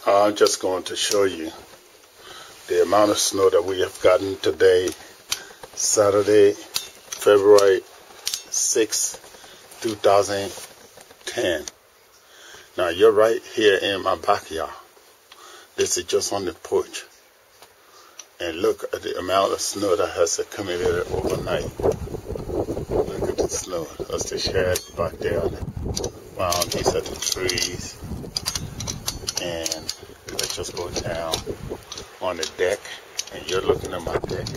I'm just going to show you the amount of snow that we have gotten today, Saturday, February 6, 2010. Now you're right here in my backyard. This is just on the porch. And look at the amount of snow that has accumulated overnight. Look at the snow. That's the shed back there. Wow, these are the trees. And let's just go down on the deck. And you're looking at my deck.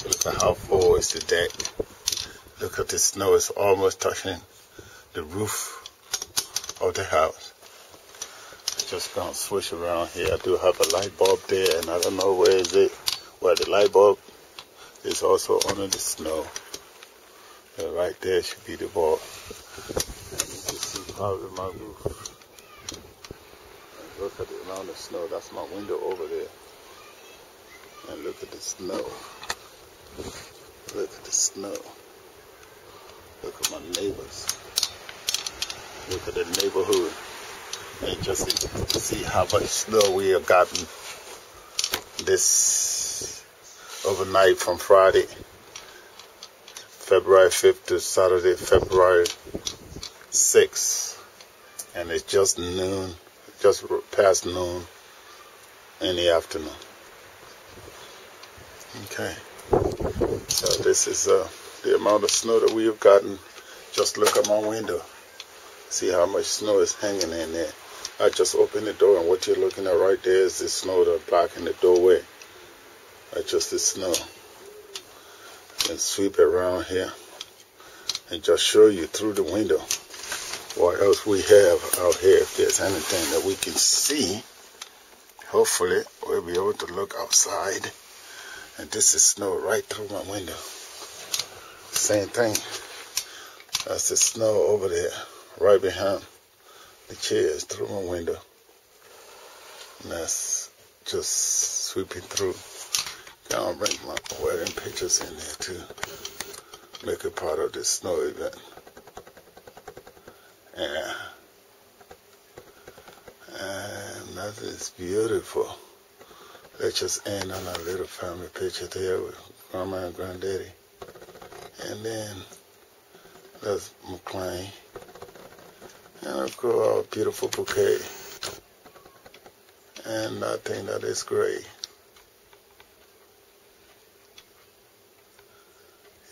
Look at how full is the deck. Look at the snow. It's almost touching the roof of the house. Just gonna switch around here. I do have a light bulb there, and I don't know where is it. Well, the light bulb is also under the snow. So right there should be the bulb. And you can see probably my roof. And look at the amount of snow. That's my window over there. And look at the snow. Look at the snow. Look at my neighbors. Look at the neighborhood. And just to see how much snow we have gotten this overnight from Friday, February 5th to Saturday, February 6th. And it's just noon, just past noon in the afternoon. Okay. So this is the amount of snow that we have gotten. Just look at my window. See how much snow is hanging in there. I just opened the door, and what you're looking at right there is the snow that's blocking the doorway. That's just the snow. And sweep it around here and just show you through the window what else we have out here. If there's anything that we can see, hopefully we'll be able to look outside. And this is snow right through my window. Same thing. That's the snow over there, right behind the chairs through my window. And that's just sweeping through. I'll bring my wedding pictures in there too. Make it part of this snow event. Yeah. And that is beautiful. Let's just end on a little family picture there with Grandma and Granddaddy. And then that's McLean. And I'll grow a beautiful bouquet. And I think that is great.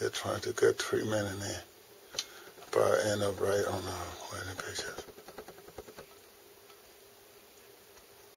You're trying to get 3 men in there. But I end up right on our wedding picture.